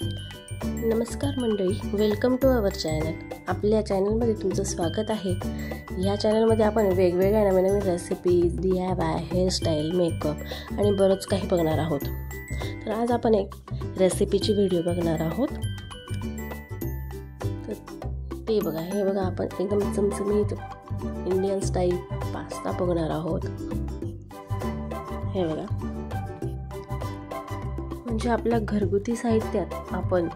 नमस्कार मंडळी, welcome to our channel. आपल्या चॅनलमध्ये तुमचं स्वागत आहे. ह्या चॅनलमध्ये आपण वेगवेगळ्या नवीन नवीन रेसिपीज, DIY, हेअरस्टाईल, मेकअप आणि बरंच काही बघणार आहोत. तर आज आपण एक रेसिपीची व्हिडिओ बघणार आहोत. तर ते बघा, हे बघा, आपण एकदम चमचमीत इंडियन स्टाईल पास्ता बघणार आहोत. हे बघा, म्हणजे आपल्या घरगुती साहित्यात आपण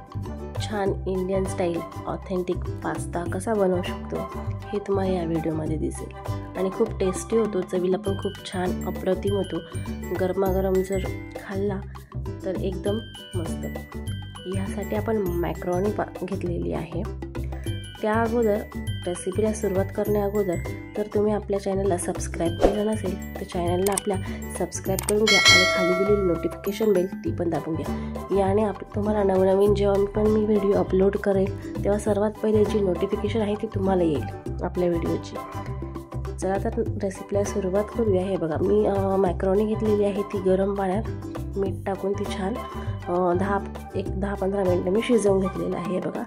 छान इंडियन स्टाईल ऑथेंटिक पास्ता कसा बनवू शकतो हे तुम्हाला या व्हिडिओमध्ये दिसेल. आणि खूप टेस्टी होतो, चवीला पण खूप छान अप्रतिम होतो. गरमागरम जर खाल्ला तर एकदम मस्त. ह्यासाठी आपण मॅक्रोनी घेतलेली आहे. त्या अगोदर रेसिपीला सुरुवात करण्या अगोदर जर तुम्ही आपल्या चॅनलला सबस्क्राईब केलं नसेल तर चॅनलला आपल्या सबस्क्राईब करून घ्या आणि खाली दिलेली नोटिफिकेशन बेल ती पण दाबून घ्या. याने तुम्हाला नवनवीन जेव्हा मी व्हिडिओ अपलोड करेल तेव्हा सर्वात पहिले जी नोटिफिकेशन आहे ती तुम्हाला येईल आपल्या व्हिडिओची. चला तर रेसिपीला सुरुवात करूया. हे बघा, मी मॅक्रोनी घेतलेली आहे. ती गरम पाण्यात मीठ टाकून ती छान 10-15 मिनटं मी शिजवून घेतलेलं आहे. हे बघा,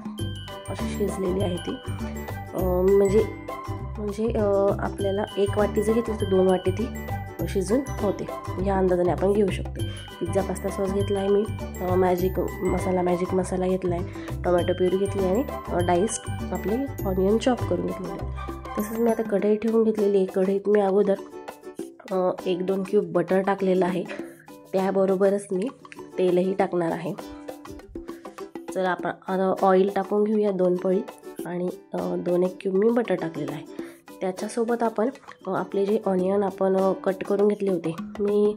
अशी शिजलेली आहे ती. म्हणजे आपल्याला 1 वाटी जर घेतली तर 2 वाटी ती शिजून होते. या अंदाजाने आपण घेऊ शकतो. पिझ्झा पास्ता सॉस घेतला आहे मी, मॅजिक मसाला घेतला आहे, टोमॅटो प्युरी घेतली आणि डाईस्ड आपले ऑनियन चॉप करून घेतलेले. तसंच मी आता कढई ठेवून घेतलेली आहे. कढईत मी अगोदर 1-2 क्यूब बटर टाकलेलं आहे. त्याबरोबरच मी तेलही टाकणार आहे. चला आपण ऑइल टाकून घेऊया 2 पळी आणि 2-1 क्यूब मी बटर टाकलेलं आहे. त्याच्यासोबत आपण आपले जे ऑनियन आपण कट करून घेतले होते, मी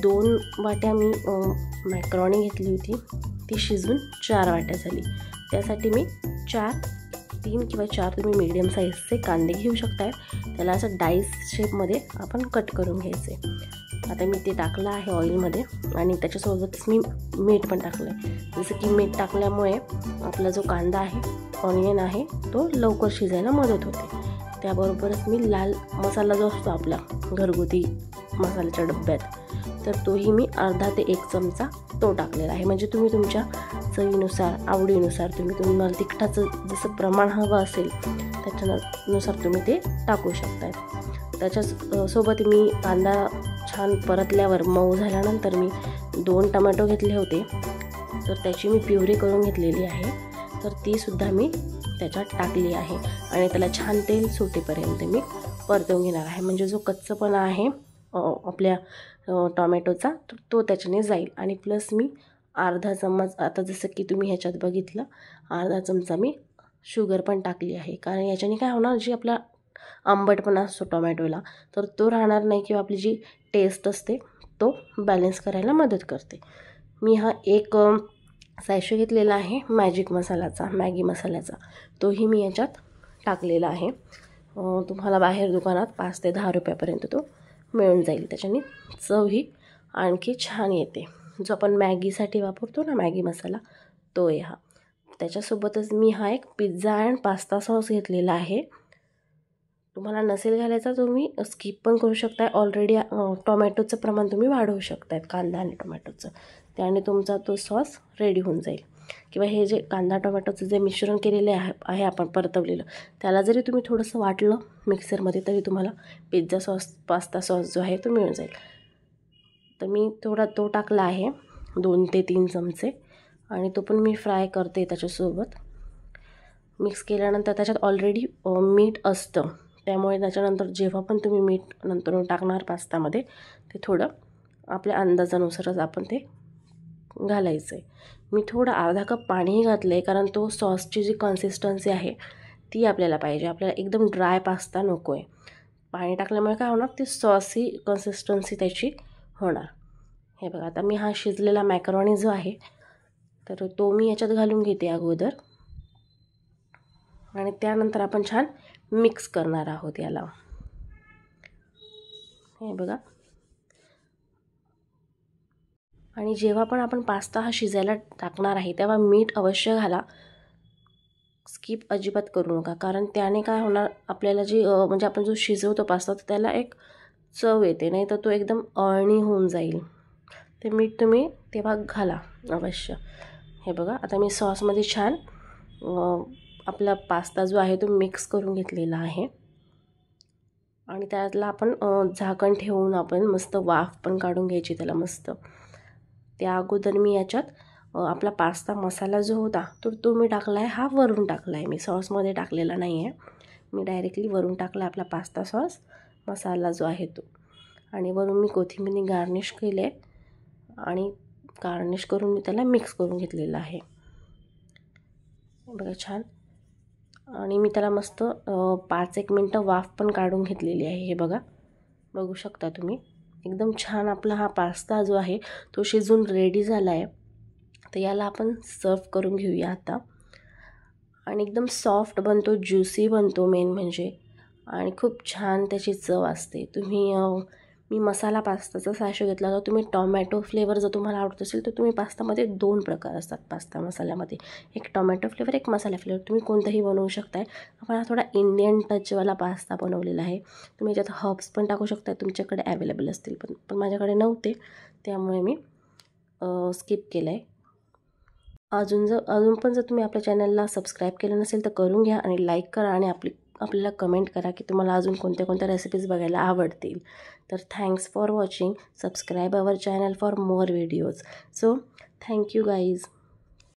2 वाट्या मी मॅक्रोनी घेतली होती, ती शिजून 4 वाट्या झाली. त्यासाठी मी 3 किंवा 4 तुम्ही मीडियम साईजचे कांदे घेऊ शकताय. त्याला असं डाईस शेपमध्ये आपण कट करून घ्यायचे. आता मी ते टाकलं आहे ऑइलमध्ये आणि त्याच्यासोबतच मी मीठ पण टाकलं आहे. जसं की मीठ टाकल्यामुळे आपला जो कांदा आहे, ऑनियन आहे, तो लवकर शिजायला मदत होते. त्याबरोबरच मी लाल मसाला जो असतो आपला घरगुती मसाल्याच्या डब्यात, तर तोही मी अर्धा ते 1 चमचा तो टाकलेला आहे. म्हणजे तुम्ही तुमच्या चवीनुसार, आवडीनुसार तुम्हाला तिखटाचं जसं प्रमाण हवं असेल त्याच्यानुसार तुम्ही ते टाकू शकताय. त्याच्यासोबत मी कांदा छान परतल्यावर मऊ झाल्यानंतर मी 2 टोमॅटो घेतले होते, तर त्याची मी प्युरी करून घेतलेली आहे. तर तीसुद्धा मी त्याच्यात टाकली आहे आणि त्याला छान तेल सुटेपर्यंत मी परतवून घेणार आहे. म्हणजे जो कच्चपणा आहे आपल्या टोमॅटोचा तो त्याच्याने जाईल. आणि प्लस मी अर्धा चम्मच, आता जसं की तुम्ही ह्याच्यात बघितलं, अर्धा चमचा मी शुगर पण टाकली आहे. कारण याच्याने काय होणार, जी आपला आंबटपणा असतो टोमॅटोला तर तो राहणार नाही किंवा आपली जी टेस्ट असते तो बॅलन्स करायला मदत करते. मी हा 1 सॅशे घेतलेला आहे मॅगी मसाल्याचा, तोही मी याच्यात टाकलेला आहे. तुम्हाला बाहेर दुकानात 5 ते 10 रुपयापर्यंत तो मिळून जाईल. त्याच्याने चव ही आणखी छान येते. जो आपण मॅगीसाठी वापरतो ना, मॅगी मसाला, तो आहे हा. त्याच्यासोबतच मी हा एक पिझ्झा अँड पास्ता सॉस घेतलेला आहे. तुम्हाला नसेल घालायचा तुम्ही स्किप पण करू शकताय. ऑलरेडी टोमॅटोचं प्रमाण तुम्ही वाढवू शकतायत, कांदा आणि टोमॅटोचं. त्याने तुमचा तो सॉस रेडी होऊन जाईल. किंवा हे जे कांदा टोमॅटोचं जे मिश्रण केलेले आहे आपण परतवलेलं, त्याला जरी तुम्ही थोडंसं वाटलं मिक्सरमध्ये तरी तुम्हाला पिझ्झा सॉस, पास्ता सॉस जो आहे तो मिळून जाईल. तर मी थोडा तो टाकला आहे 2 ते 3 चमचे आणि तो पण मी फ्राय करते. त्याच्यासोबत मिक्स केल्यानंतर त्याच्यात ऑलरेडी मीठ असतं, त्यामुळे त्याच्यानंतर जेव्हा पण तुम्ही मीठ नंतर टाकणार पास्तामध्ये ते थोडं आपल्या अंदाजानुसारच आपण ते घालायचं आहे. मी थोडं अर्धा कप पाणीही घातलं आहे, कारण तो सॉसची जी कन्सिस्टन्सी आहे ती आपल्याला पाहिजे. आपल्याला एकदम ड्राय पास्ता नको आहे. पाणी टाकल्यामुळे काय होणार, ती सॉसी कन्सिस्टन्सी त्याची होणार. हे बघा, आता मी हा शिजलेला मॅक्रोनी जो आहे तर तो मी याच्यात घालून घेते अगोदर आणि त्यानंतर आपण छान मिक्स करणार आहोत याला. हे बघा, आणि जेव्हा पण आपण पास्ता हा शिजायला टाकणार आहे तेव्हा मीठ अवश्य घाला. स्किप अजिबात करू नका, कारण त्याने काय होणार, आपल्याला जी म्हणजे आपण जो शिजवतो पास्ता तर त्याला एक चव येते, नाही तर तो एकदम अळणी होऊन जाईल. ते मीठ तुम्ही तेव्हा घाला अवश्य. हे बघा, आता मी सॉसमध्ये छान आपला पास्ता जो आहे तो मिक्स करून घेतलेला आहे आणि त्यातला आपण झाकण ठेवून आपण मस्त वाफ पण काढून घ्यायची त्याला मस्त. त्या अगोदर मी याच्यात आपला पास्ता मसाला जो होता तो मी टाकला आहे, हा वरून टाकला आहे, मी सॉसमध्ये टाकलेला नाही आहे. मी डायरेक्टली वरून टाकला आपला पास्ता सॉस मसाला जो आहे तो, आणि वरून मी कोथिंबीरने गार्निश केले आणि गार्निश करून मी त्याला मिक्स करून घेतलेलं आहे. बघा छान. आणि मी त्याला मस्त 5-1 मिनटं वाफ पण काढून घेतलेली आहे. हे बघा, बघू शकता तुम्ही. एकदम छान आपला हा पास्ता जो आहे तो शिजून रेडी झाला आहे. तर याला आपण सर्व करून घेऊया आता. आणि एकदम सॉफ्ट बनतो, ज्युसी बनतो मेन म्हणजे, आणि खूप छान त्याची चव असते. तुम्ही मी मसाला पास्ताचा सॅशे घेतला, तर तुम्ही टॉमॅटो फ्लेवर जर तुम्हाला आवडत असेल तर तुम्ही पास्तामध्ये 2 प्रकार असतात पास्ता मसाल्यामध्ये, एक टॉमॅटो फ्लेवर, एक मसाला फ्लेवर. तुम्ही कोणताही बनवू शकताय. आपण हा थोडा इंडियन टचवाला पास्ता बनवलेला आहे. तुम्ही याच्यात हर्ब्स पण टाकू शकता, तुमच्याकडे अवेलेबल असतील, पण माझ्याकडे नव्हते त्यामुळे मी स्किप केलं आहे. अजून पण जर तुम्ही आपल्या चॅनलला सबस्क्राईब केलं नसेल तर करून घ्या आणि लाईक करा आणि आपल्याला कमेंट करा की तुम्हाला अजून कोणत्या रेसिपीज बघायला आवडतील. तर thanks for watching. Subscribe our channel for more videos. So thank you guys.